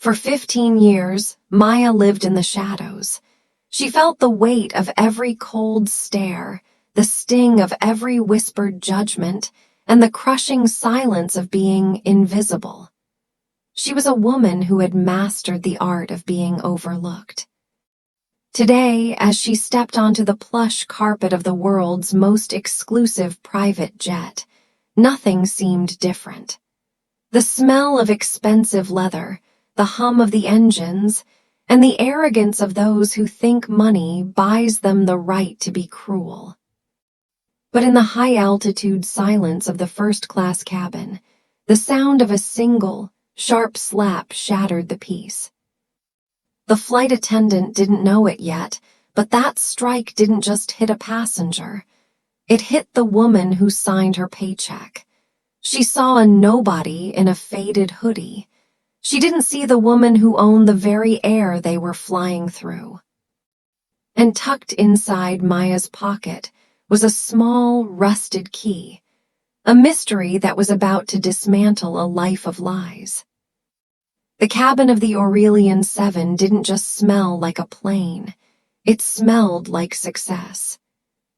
For 15 years, Maya lived in the shadows. She felt the weight of every cold stare, the sting of every whispered judgment, and the crushing silence of being invisible. She was a woman who had mastered the art of being overlooked. Today, as she stepped onto the plush carpet of the world's most exclusive private jet, nothing seemed different. The smell of expensive leather, the hum of the engines, and the arrogance of those who think money buys them the right to be cruel. But in the high-altitude silence of the first-class cabin, the sound of a single, sharp slap shattered the peace. The flight attendant didn't know it yet, but that strike didn't just hit a passenger. It hit the woman who signed her paycheck. She saw a nobody in a faded hoodie. She didn't see the woman who owned the very air they were flying through. And tucked inside Maya's pocket was a small, rusted key, a mystery that was about to dismantle a life of lies. The cabin of the Aurelian 7 didn't just smell like a plane. It smelled like success.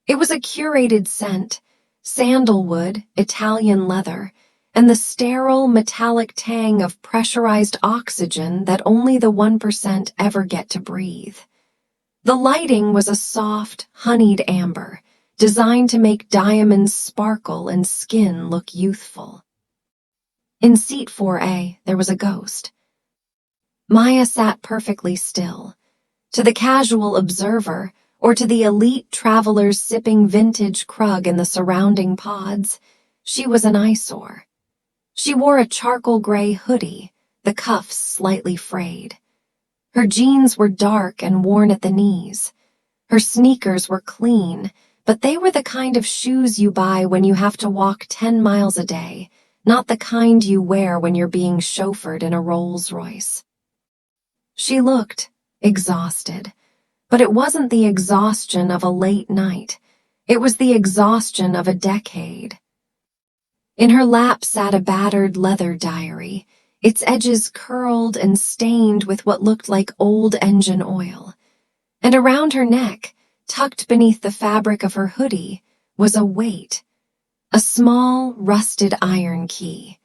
It was a curated scent, sandalwood, Italian leather, and the sterile metallic tang of pressurized oxygen that only the 1% ever get to breathe. The lighting was a soft, honeyed amber, designed to make diamonds sparkle and skin look youthful. In seat 4A, there was a ghost. Maya sat perfectly still. To the casual observer, or to the elite travelers sipping vintage Krug in the surrounding pods, she was an eyesore. She wore a charcoal gray hoodie, the cuffs slightly frayed. Her jeans were dark and worn at the knees. Her sneakers were clean, but they were the kind of shoes you buy when you have to walk 10 miles a day, not the kind you wear when you're being chauffeured in a Rolls-Royce. She looked exhausted, but it wasn't the exhaustion of a late night. It was the exhaustion of a decade. In her lap sat a battered leather diary, its edges curled and stained with what looked like old engine oil. And around her neck, tucked beneath the fabric of her hoodie, was a weight, a small, rusted iron key.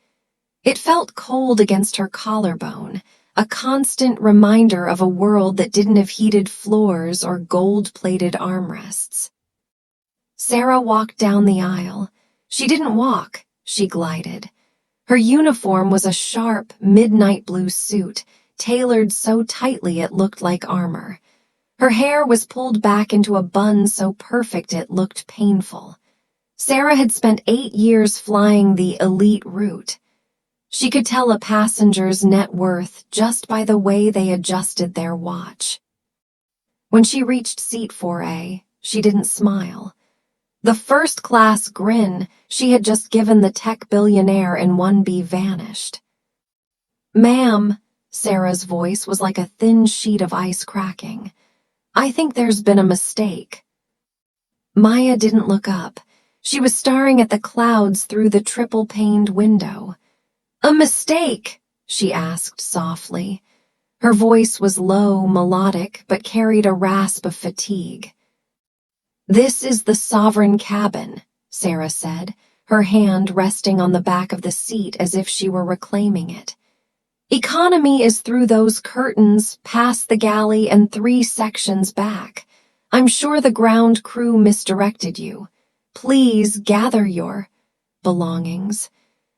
It felt cold against her collarbone, a constant reminder of a world that didn't have heated floors or gold-plated armrests. Sarah walked down the aisle. She didn't walk, she glided. Her uniform was a sharp, midnight blue suit, tailored so tightly it looked like armor. Her hair was pulled back into a bun so perfect it looked painful. Sarah had spent 8 years flying the elite route. She could tell a passenger's net worth just by the way they adjusted their watch. When she reached seat 4A, she didn't smile. The first-class grin she had just given the tech billionaire in 1B vanished. "Ma'am," Sarah's voice was like a thin sheet of ice cracking. "I think there's been a mistake." Maya didn't look up. She was staring at the clouds through the triple-paned window. "A mistake?" she asked softly. Her voice was low, melodic, but carried a rasp of fatigue. "This is the sovereign cabin," Sarah said, her hand resting on the back of the seat as if she were reclaiming it. "Economy is through those curtains, past the galley, and 3 sections back. I'm sure the ground crew misdirected you. Please gather your belongings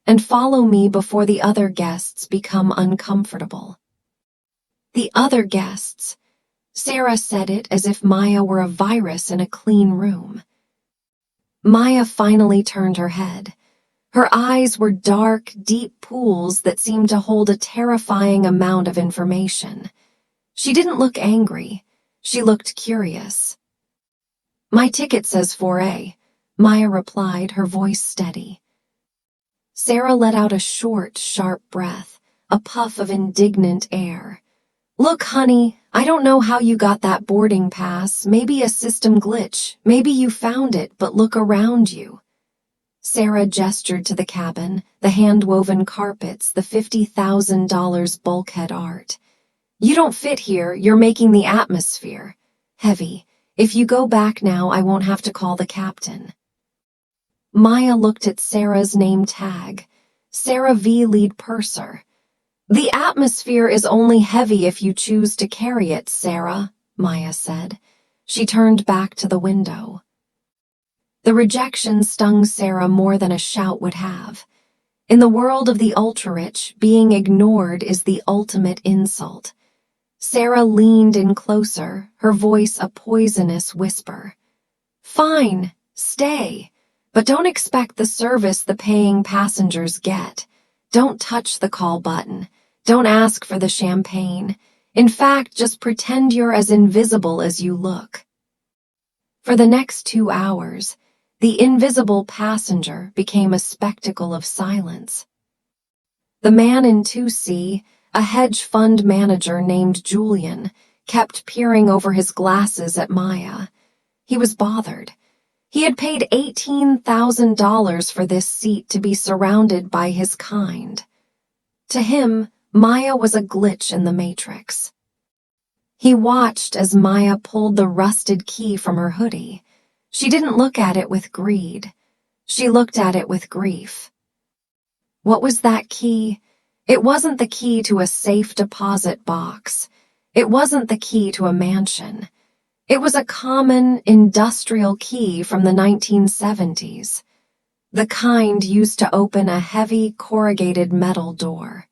and follow me before the other guests become uncomfortable." The other guests. Sarah said it as if Maya were a virus in a clean room. Maya finally turned her head. Her eyes were dark, deep pools that seemed to hold a terrifying amount of information. She didn't look angry. She looked curious. "My ticket says 4A," Maya replied, her voice steady. Sarah let out a short, sharp breath, a puff of indignant air. "Look, honey, I don't know how you got that boarding pass. Maybe a system glitch. Maybe you found it, but look around you." Sarah gestured to the cabin, the hand-woven carpets, the $50,000 bulkhead art. You don't fit here, you're making the atmosphere heavy. If you go back now, I won't have to call the captain. Maya looked at Sarah's name tag. Sarah V. Lead Purser. The atmosphere is only heavy if you choose to carry it, Sarah, Maya said. She turned back to the window. The rejection stung Sarah more than a shout would have. In the world of the ultra-rich, being ignored is the ultimate insult. Sarah leaned in closer, her voice a poisonous whisper. Fine, stay, but don't expect the service the paying passengers get. Don't touch the call button. Don't ask for the champagne. In fact, just pretend you're as invisible as you look. For the next 2 hours, the invisible passenger became a spectacle of silence. The man in 2C, a hedge fund manager named Julian, kept peering over his glasses at Maya. He was bothered. He had paid $18,000 for this seat to be surrounded by his kind. To him, Maya was a glitch in the matrix. He watched as Maya pulled the rusted key from her hoodie. She didn't look at it with greed. She looked at it with grief. What was that key? It wasn't the key to a safe deposit box. It wasn't the key to a mansion. It was a common industrial key from the 1970s, the kind used to open a heavy corrugated metal door.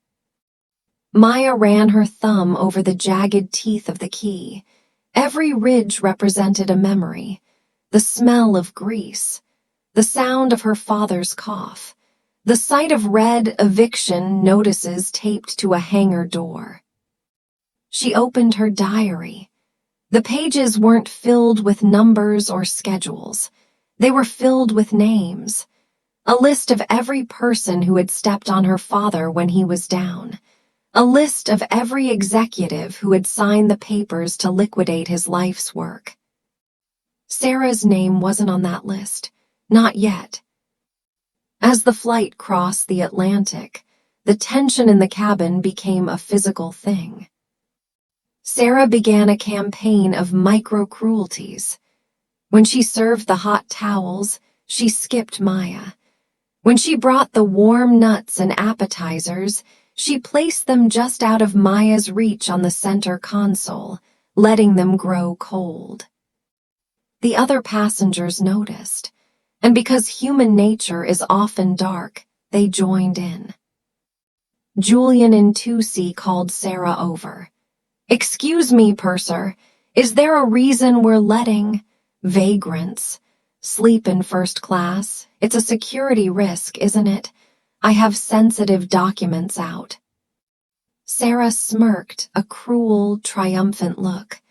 Maya ran her thumb over the jagged teeth of the key. Every ridge represented a memory, the smell of grease, the sound of her father's cough, the sight of red eviction notices taped to a hangar door. She opened her diary. The pages weren't filled with numbers or schedules. They were filled with names. A list of every person who had stepped on her father when he was down. A list of every executive who had signed the papers to liquidate his life's work. Sarah's name wasn't on that list. Not yet. As the flight crossed the Atlantic, the tension in the cabin became a physical thing. Sarah began a campaign of micro-cruelties. When she served the hot towels, she skipped Maya. When she brought the warm nuts and appetizers, she placed them just out of Maya's reach on the center console, letting them grow cold. The other passengers noticed, and because human nature is often dark, they joined in. Julian in 2C called Sarah over. Excuse me, Purser, is there a reason we're letting vagrants sleep in first class? It's a security risk, isn't it? I have sensitive documents out. Sarah smirked, a cruel, triumphant look.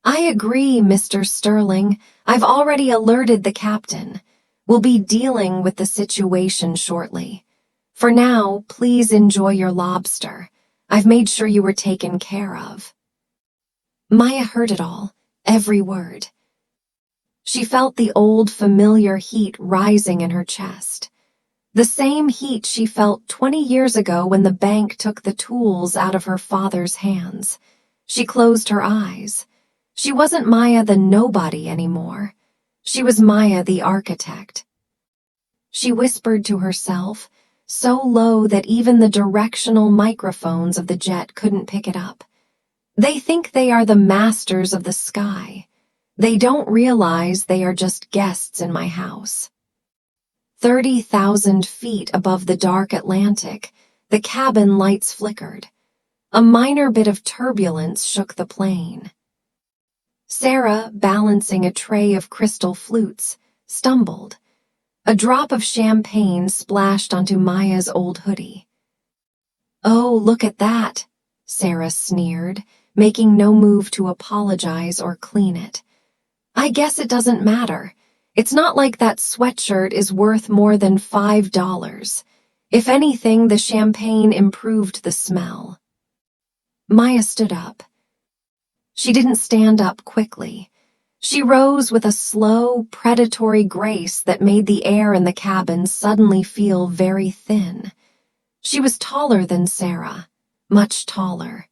I agree, Mr. Sterling. I've already alerted the captain. We'll be dealing with the situation shortly. For now, please enjoy your lobster. I've made sure you were taken care of. Maya heard it all, every word. She felt the old familiar heat rising in her chest. The same heat she felt 20 years ago when the bank took the tools out of her father's hands. She closed her eyes. She wasn't Maya the nobody anymore. She was Maya the architect. She whispered to herself, so low that even the directional microphones of the jet couldn't pick it up. They think they are the masters of the sky. They don't realize they are just guests in my house. 30,000 feet above the dark Atlantic, the cabin lights flickered. A minor bit of turbulence shook the plane. Sarah, balancing a tray of crystal flutes, stumbled. A drop of champagne splashed onto Maya's old hoodie. Oh, look at that, Sarah sneered, making no move to apologize or clean it. I guess it doesn't matter. It's not like that sweatshirt is worth more than $5. If anything, the champagne improved the smell. Maya stood up. She didn't stand up quickly. She rose with a slow, predatory grace that made the air in the cabin suddenly feel very thin. She was taller than Sarah, much taller.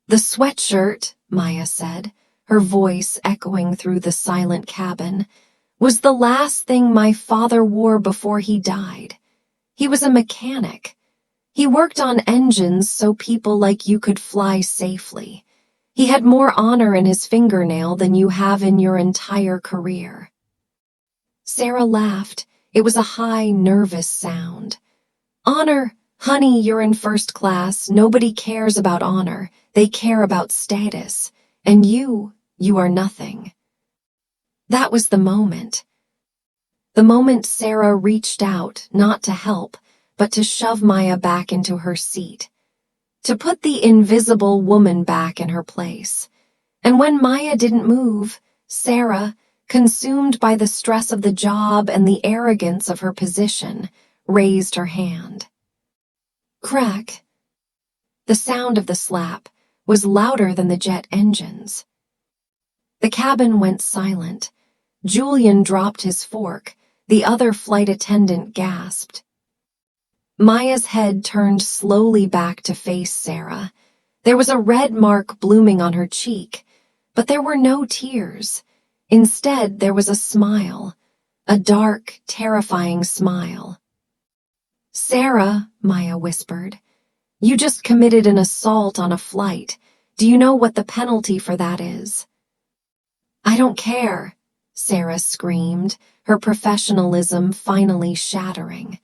"The sweatshirt," Maya said, her voice echoing through the silent cabin, "was the last thing my father wore before he died. He was a mechanic. He worked on engines so people like you could fly safely. He had more honor in his fingernail than you have in your entire career." Sarah laughed. It was a high, nervous sound. "Honor? Honey, you're in first class. Nobody cares about honor. They care about status. And you are nothing." That was the moment. The moment Sarah reached out, not to help, but to shove Maya back into her seat. To put the invisible woman back in her place. And when Maya didn't move, Sarah, consumed by the stress of the job and the arrogance of her position, raised her hand. Crack. The sound of the slap was louder than the jet engines. The cabin went silent. Julian dropped his fork. The other flight attendant gasped. Maya's head turned slowly back to face Sarah. There was a red mark blooming on her cheek, but there were no tears. Instead, there was a smile, a dark, terrifying smile. "Sarah," Maya whispered, "you just committed an assault on a flight. Do you know what the penalty for that is?" "I don't care," Sarah screamed, her professionalism finally shattering.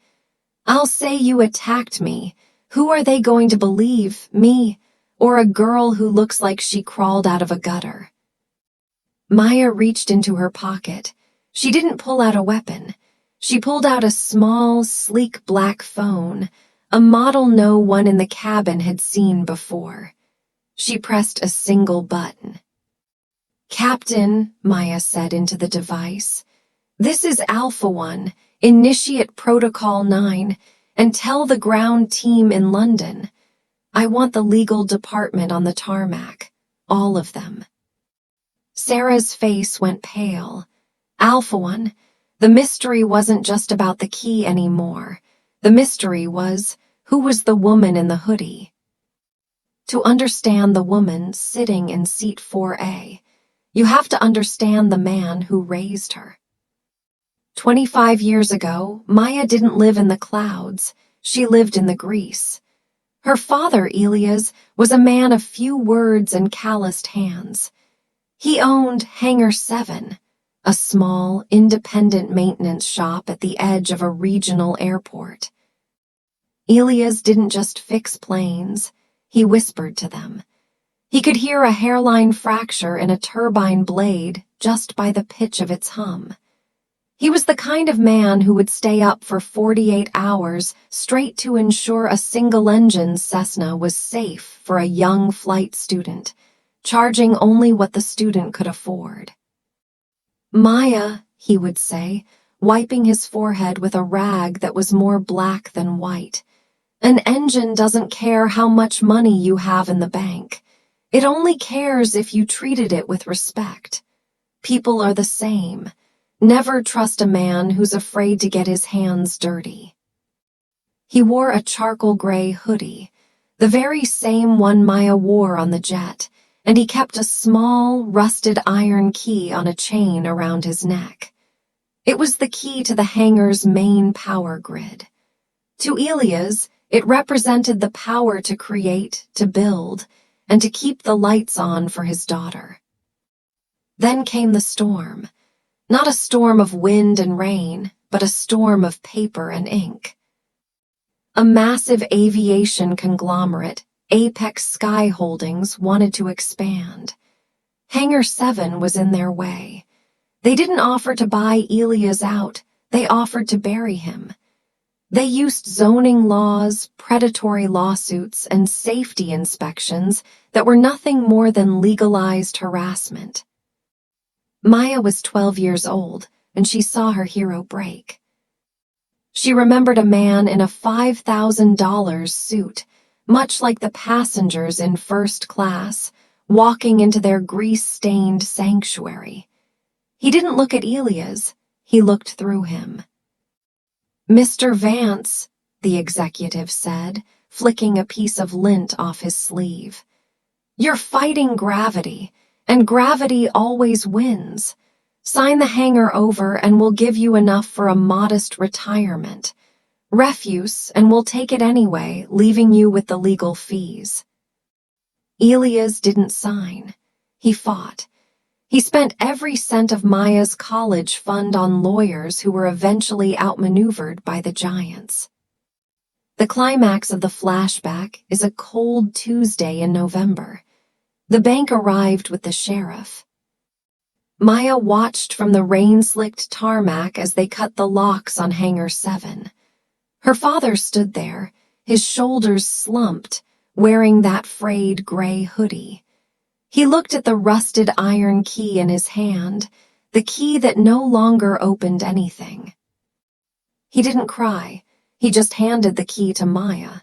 "I'll say you attacked me. Who are they going to believe, me, or a girl who looks like she crawled out of a gutter?" Maya reached into her pocket. She didn't pull out a weapon. She pulled out a small, sleek black phone, a model no one in the cabin had seen before. She pressed a single button. "Captain," Maya said into the device, "this is Alpha One. Initiate Protocol 9 and tell the ground team in London. I want the legal department on the tarmac, all of them." Sarah's face went pale. Alpha One, the mystery wasn't just about the key anymore. The mystery was, who was the woman in the hoodie? To understand the woman sitting in seat 4A, you have to understand the man who raised her. 25 years ago, Maya didn't live in the clouds. She lived in the grease. Her father, Elias, was a man of few words and calloused hands. He owned Hangar 7, a small, independent maintenance shop at the edge of a regional airport. Elias didn't just fix planes, he whispered to them. He could hear a hairline fracture in a turbine blade just by the pitch of its hum. He was the kind of man who would stay up for 48 hours straight to ensure a single-engine Cessna was safe for a young flight student, charging only what the student could afford. "Maya," he would say, wiping his forehead with a rag that was more black than white, "an engine doesn't care how much money you have in the bank. It only cares if you treated it with respect. People are the same. Never trust a man who's afraid to get his hands dirty." He wore a charcoal gray hoodie, the very same one Maya wore on the jet, and he kept a small, rusted iron key on a chain around his neck. It was the key to the hangar's main power grid. To Elias, it represented the power to create, to build, and to keep the lights on for his daughter. Then came the storm. Not a storm of wind and rain, but a storm of paper and ink. A massive aviation conglomerate, Apex Sky Holdings, wanted to expand. Hangar 7 was in their way. They didn't offer to buy Elias out, they offered to bury him. They used zoning laws, predatory lawsuits, and safety inspections that were nothing more than legalized harassment. Maya was 12 years old, and she saw her hero break. She remembered a man in a $5,000 suit, much like the passengers in first class, walking into their grease-stained sanctuary. He didn't look at Elias, he looked through him. "Mr. Vance," the executive said, flicking a piece of lint off his sleeve. "You're fighting gravity, and gravity always wins. Sign the hangar over and we'll give you enough for a modest retirement. Refuse, and we'll take it anyway, leaving you with the legal fees." Elias didn't sign. He fought. He spent every cent of Maya's college fund on lawyers who were eventually outmaneuvered by the giants. The climax of the flashback is a cold Tuesday in November. The bank arrived with the sheriff. Maya watched from the rain-slicked tarmac as they cut the locks on Hangar 7. Her father stood there, his shoulders slumped, wearing that frayed gray hoodie. He looked at the rusted iron key in his hand, the key that no longer opened anything. He didn't cry, he just handed the key to Maya.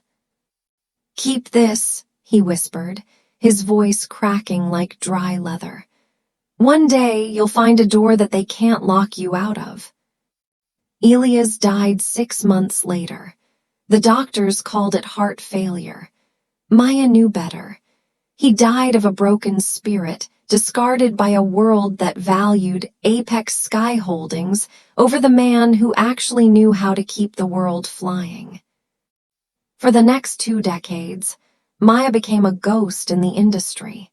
"Keep this," he whispered, his voice cracking like dry leather. "One day you'll find a door that they can't lock you out of." Elias died 6 months later. The doctors called it heart failure. Maya knew better. He died of a broken spirit, discarded by a world that valued Apex Sky Holdings over the man who actually knew how to keep the world flying. For the next 2 decades, Maya became a ghost in the industry.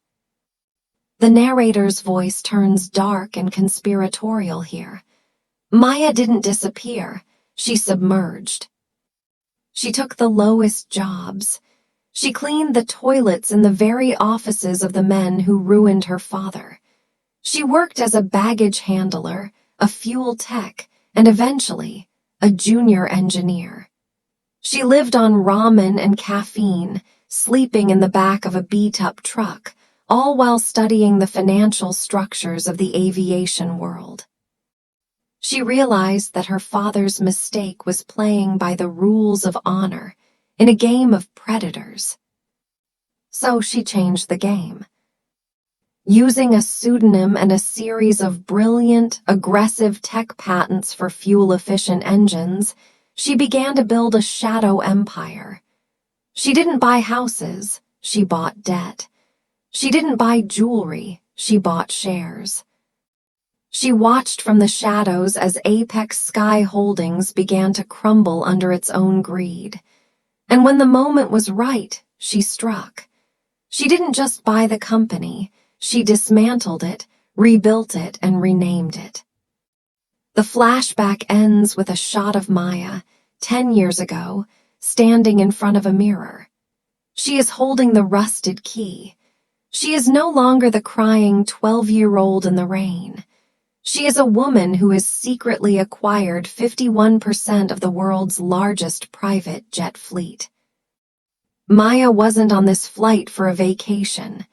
The narrator's voice turns dark and conspiratorial here. Maya didn't disappear, she submerged. She took the lowest jobs. She cleaned the toilets in the very offices of the men who ruined her father. She worked as a baggage handler, a fuel tech, and eventually, a junior engineer. She lived on ramen and caffeine, sleeping in the back of a beat-up truck, all while studying the financial structures of the aviation world. She realized that her father's mistake was playing by the rules of honor in a game of predators. So she changed the game. Using a pseudonym and a series of brilliant, aggressive tech patents for fuel-efficient engines, she began to build a shadow empire. She didn't buy houses, she bought debt. She didn't buy jewelry, she bought shares. She watched from the shadows as Apex Sky Holdings began to crumble under its own greed. And when the moment was right, she struck. She didn't just buy the company, she dismantled it, rebuilt it, and renamed it. The flashback ends with a shot of Maya, 10 years ago, standing in front of a mirror. She is holding the rusted key. She is no longer the crying 12-year-old in the rain. She is a woman who has secretly acquired 51% of the world's largest private jet fleet. Maya wasn't on this flight for a vacation.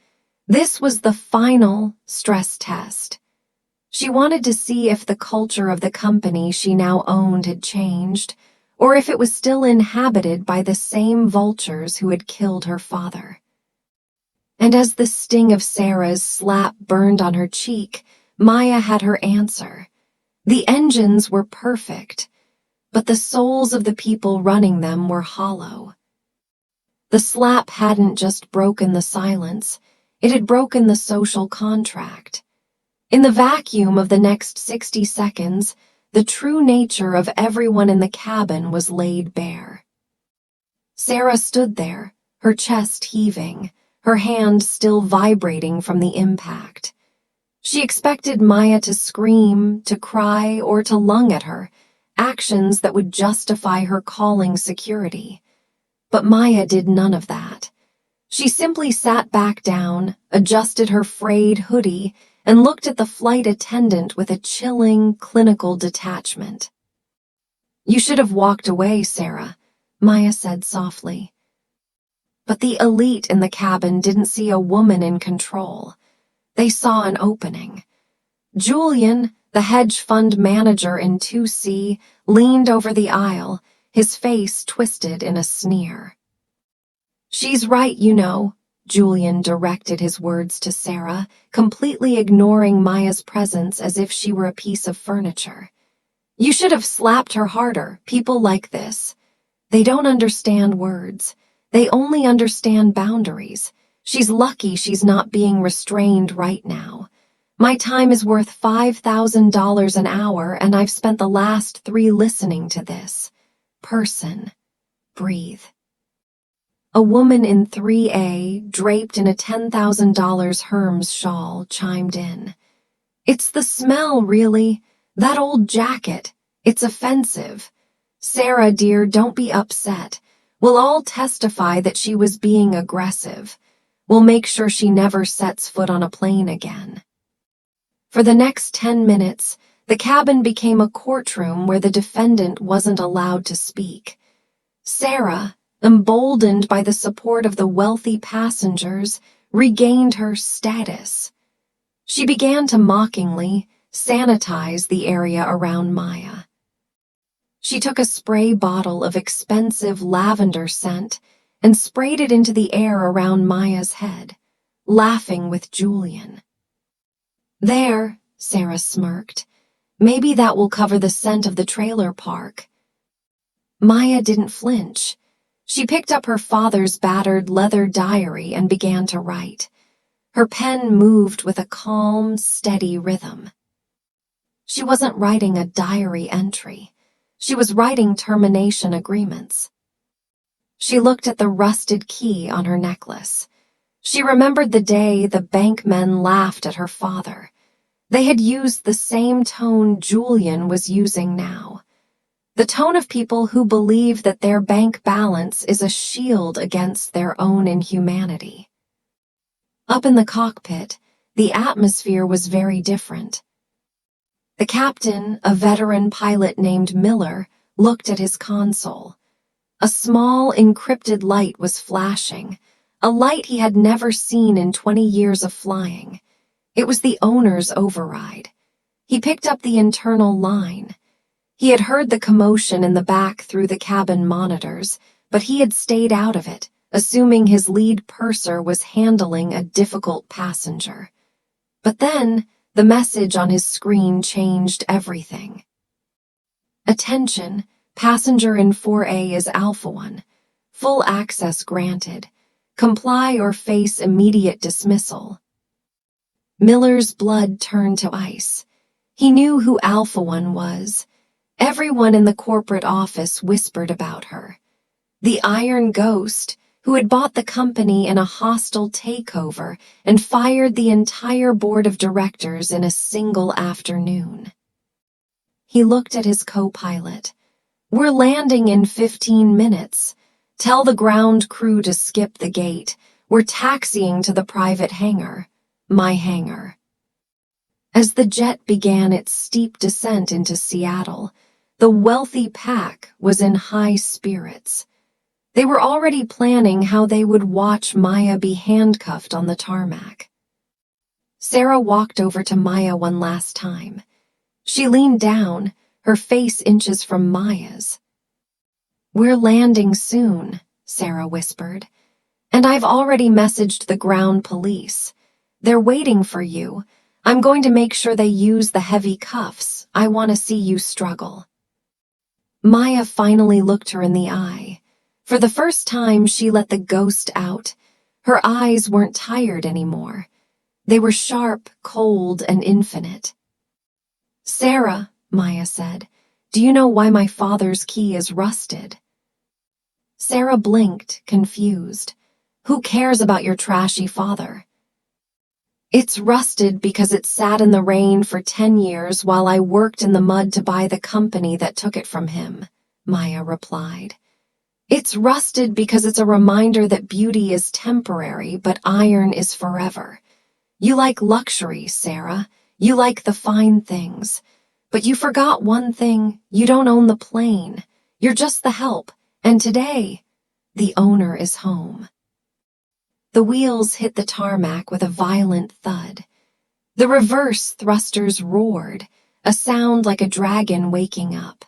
This was the final stress test. She wanted to see if the culture of the company she now owned had changed, or if it was still inhabited by the same vultures who had killed her father. And as the sting of Sarah's slap burned on her cheek, Maya had her answer. The engines were perfect, but the souls of the people running them were hollow. The slap hadn't just broken the silence, it had broken the social contract. In the vacuum of the next 60 seconds, the true nature of everyone in the cabin was laid bare. Sarah stood there, her chest heaving, her hand still vibrating from the impact. She expected Maya to scream, to cry, or to lung at her, actions that would justify her calling security. But Maya did none of that. She simply sat back down, adjusted her frayed hoodie, and looked at the flight attendant with a chilling, clinical detachment. "You should have walked away, Sarah," Maya said softly. But the elite in the cabin didn't see a woman in control. They saw an opening. Julian, the hedge fund manager in 2C, leaned over the aisle, his face twisted in a sneer. "She's right, you know," Julian directed his words to Sarah, completely ignoring Maya's presence as if she were a piece of furniture. You should have slapped her harder. People like this. They don't understand words. They only understand boundaries. She's lucky she's not being restrained right now. My time is worth $5,000 an hour, and I've spent the last 3 listening to this. Person. Breathe. A woman in 3A, draped in a $10,000 Hermes shawl, chimed in. It's the smell, really. That old jacket. It's offensive. Sarah, dear, don't be upset. We'll all testify that she was being aggressive. We'll make sure she never sets foot on a plane again. For the next 10 minutes, the cabin became a courtroom where the defendant wasn't allowed to speak. Sarah, emboldened by the support of the wealthy passengers, regained her status. She began to mockingly sanitize the area around Maya. She took a spray bottle of expensive lavender scent and sprayed it into the air around Maya's head, laughing with Julian. There, Sarah smirked. Maybe that will cover the scent of the trailer park. Maya didn't flinch. She picked up her father's battered leather diary and began to write. Her pen moved with a calm, steady rhythm. She wasn't writing a diary entry. She was writing termination agreements. She looked at the rusted key on her necklace. She remembered the day the bank men laughed at her father. They had used the same tone Julian was using now. The tone of people who believe that their bank balance is a shield against their own inhumanity. Up in the cockpit, the atmosphere was very different. The captain, a veteran pilot named Miller, looked at his console. A small, encrypted light was flashing, a light he had never seen in 20 years of flying. It was the owner's override. He picked up the internal line. He had heard the commotion in the back through the cabin monitors, but he had stayed out of it, assuming his lead purser was handling a difficult passenger. But then, the message on his screen changed everything. Attention, passenger in 4A is Alpha 1. Full access granted. Comply or face immediate dismissal. Miller's blood turned to ice. He knew who Alpha 1 was. Everyone in the corporate office whispered about her. The Iron Ghost, who had bought the company in a hostile takeover and fired the entire board of directors in a single afternoon. He looked at his co-pilot. We're landing in 15 minutes. Tell the ground crew to skip the gate. We're taxiing to the private hangar. My hangar. As the jet began its steep descent into Seattle, the wealthy pack was in high spirits. They were already planning how they would watch Maya be handcuffed on the tarmac. Sarah walked over to Maya one last time. She leaned down, her face inches from Maya's. We're landing soon, Sarah whispered, and I've already messaged the ground police. They're waiting for you. I'm going to make sure they use the heavy cuffs. I want to see you struggle. Maya finally looked her in the eye. For the first time, she let the ghost out. Her eyes weren't tired anymore. They were sharp, cold, and infinite. Sarah, Maya said, do you know why my father's key is rusted? Sarah blinked, confused. Who cares about your trashy father? It's rusted because it sat in the rain for 10 years while I worked in the mud to buy the company that took it from him, Maya replied. It's rusted because it's a reminder that beauty is temporary, but iron is forever. You like luxury, Sarah. You like the fine things. But you forgot one thing. You don't own the plane. You're just the help. And today, the owner is home. The wheels hit the tarmac with a violent thud. The reverse thrusters roared, a sound like a dragon waking up.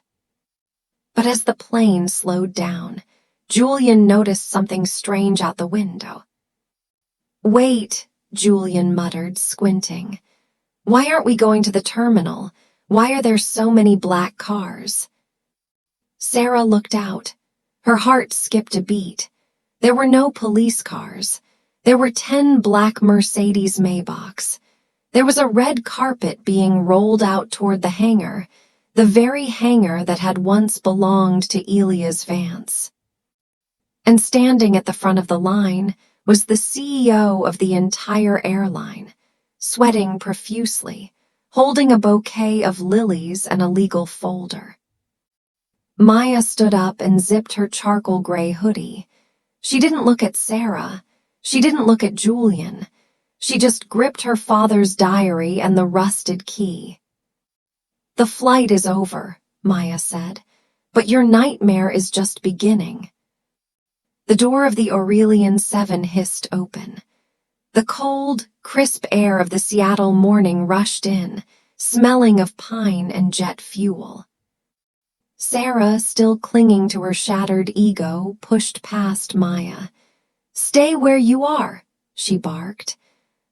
But as the plane slowed down, Julian noticed something strange out the window. Wait, Julian muttered, squinting. Why aren't we going to the terminal? Why are there so many black cars? Sarah looked out. Her heart skipped a beat. There were no police cars. There were 10 black Mercedes Maybachs. There was a red carpet being rolled out toward the hangar, the very hangar that had once belonged to Elias Vance. And standing at the front of the line was the CEO of the entire airline, sweating profusely, holding a bouquet of lilies and a legal folder. Maya stood up and zipped her charcoal gray hoodie. She didn't look at Sarah. She didn't look at Julian. She just gripped her father's diary and the rusted key. The flight is over, Maya said, but your nightmare is just beginning. The door of the Aurelian 7 hissed open. The cold, crisp air of the Seattle morning rushed in, smelling of pine and jet fuel. Sarah, still clinging to her shattered ego, pushed past Maya. Stay where you are, she barked.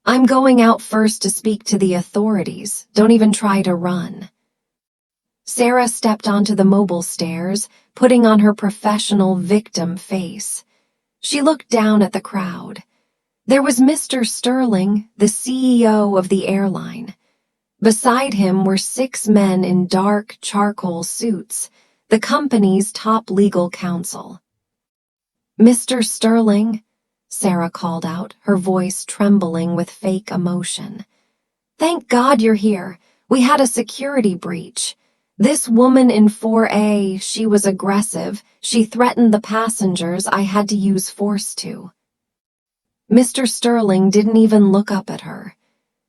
I'm going out first to speak to the authorities. Don't even try to run. Sarah stepped onto the mobile stairs, putting on her professional victim face. She looked down at the crowd. There was Mr. Sterling, the CEO of the airline. Beside him were 6 men in dark charcoal suits, the company's top legal counsel. Mr. Sterling, Sarah called out, her voice trembling with fake emotion. Thank God you're here. We had a security breach. This woman in 4A, she was aggressive. She threatened the passengers. I had to use force to. Mr. Sterling didn't even look up at her.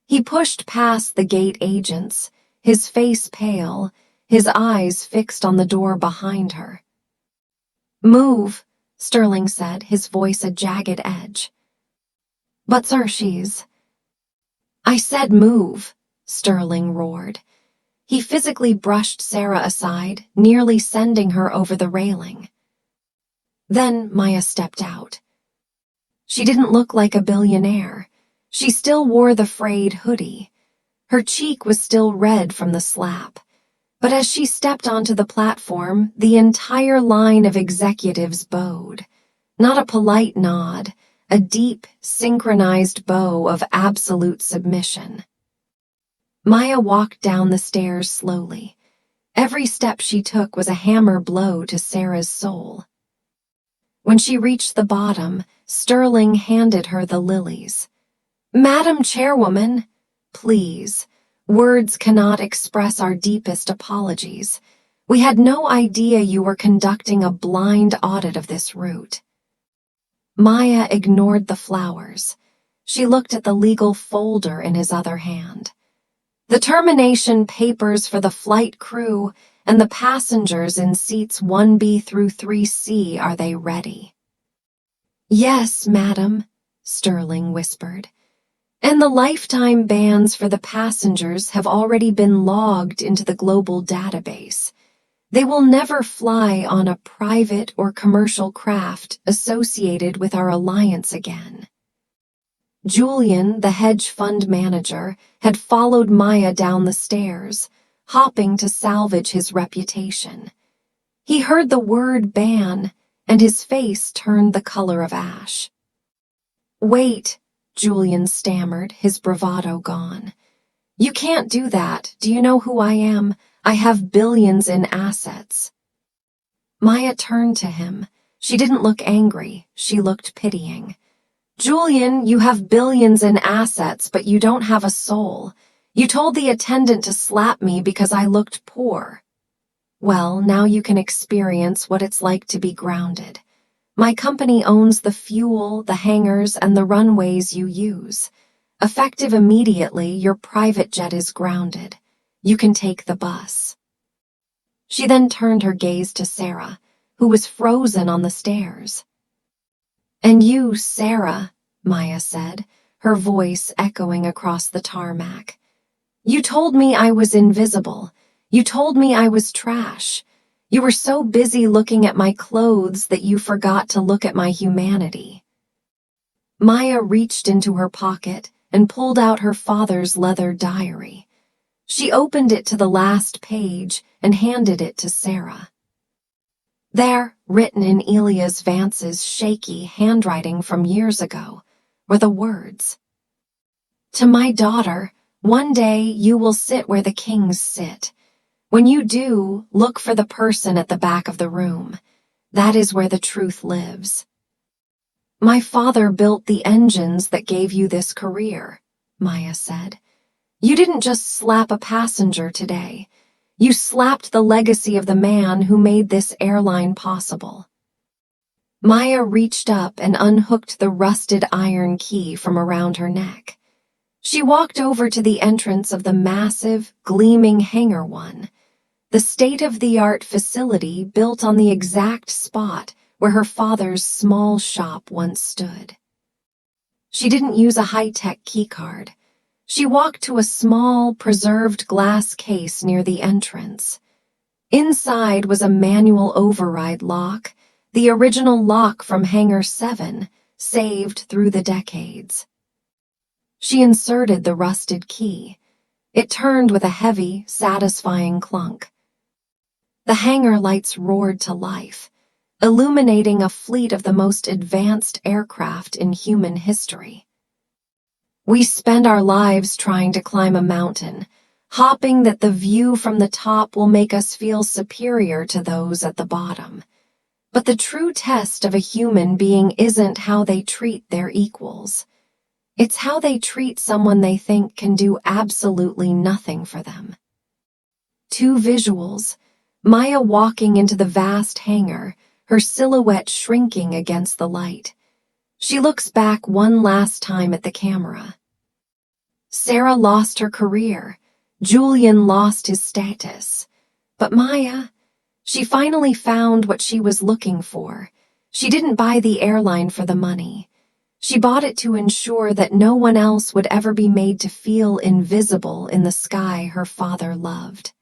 He pushed past the gate agents, his face pale, his eyes fixed on the door behind her. Move, Sterling said, his voice a jagged edge. But sir, I said move, Sterling roared. He physically brushed Sarah aside, nearly sending her over the railing. Then Maya stepped out. She didn't look like a billionaire. She still wore the frayed hoodie. Her cheek was still red from the slap. But as she stepped onto the platform, the entire line of executives bowed. Not a polite nod, a deep, synchronized bow of absolute submission. Maya walked down the stairs slowly. Every step she took was a hammer blow to Sarah's soul. When she reached the bottom, Sterling handed her the lilies. Madam Chairwoman, please. Words cannot express our deepest apologies. We had no idea you were conducting a blind audit of this route. Maya ignored the flowers. She looked at the legal folder in his other hand. The termination papers for the flight crew and the passengers in seats 1B through 3C, are they ready? Yes, madam, Sterling whispered. And the lifetime bans for the passengers have already been logged into the global database. They will never fly on a private or commercial craft associated with our alliance again. Julian, the hedge fund manager, had followed Maya down the stairs, hopping to salvage his reputation. He heard the word ban, and his face turned the color of ash. Wait, Julian stammered, his bravado gone. You can't do that. Do you know who I am? I have billions in assets. Maya turned to him. She didn't look angry. She looked pitying. Julian, you have billions in assets, but you don't have a soul. You told the attendant to slap me because I looked poor. Well, now you can experience what it's like to be grounded. My company owns the fuel, the hangars, and the runways you use. Effective immediately, your private jet is grounded. You can take the bus. She then turned her gaze to Sarah, who was frozen on the stairs. And you, Sarah, Maya said, her voice echoing across the tarmac. You told me I was invisible. You told me I was trash. You were so busy looking at my clothes that you forgot to look at my humanity. Maya reached into her pocket and pulled out her father's leather diary. She opened it to the last page and handed it to Sarah. There, written in Elias Vance's shaky handwriting from years ago, were the words, "To my daughter, one day you will sit where the kings sit. When you do, look for the person at the back of the room. That is where the truth lives." "My father built the engines that gave you this career," Maya said. "You didn't just slap a passenger today. You slapped the legacy of the man who made this airline possible." Maya reached up and unhooked the rusted iron key from around her neck. She walked over to the entrance of the massive, gleaming Hangar 1, the state-of-the-art facility built on the exact spot where her father's small shop once stood. She didn't use a high-tech keycard. She walked to a small, preserved glass case near the entrance. Inside was a manual override lock, the original lock from Hangar 7, saved through the decades. She inserted the rusted key. It turned with a heavy, satisfying clunk. The hangar lights roared to life, illuminating a fleet of the most advanced aircraft in human history. We spend our lives trying to climb a mountain, hoping that the view from the top will make us feel superior to those at the bottom. But the true test of a human being isn't how they treat their equals. It's how they treat someone they think can do absolutely nothing for them. Two visuals: Maya walking into the vast hangar, her silhouette shrinking against the light. She looks back one last time at the camera. Sarah lost her career. Julian lost his status. But Maya, she finally found what she was looking for. She didn't buy the airline for the money. She bought it to ensure that no one else would ever be made to feel invisible in the sky her father loved.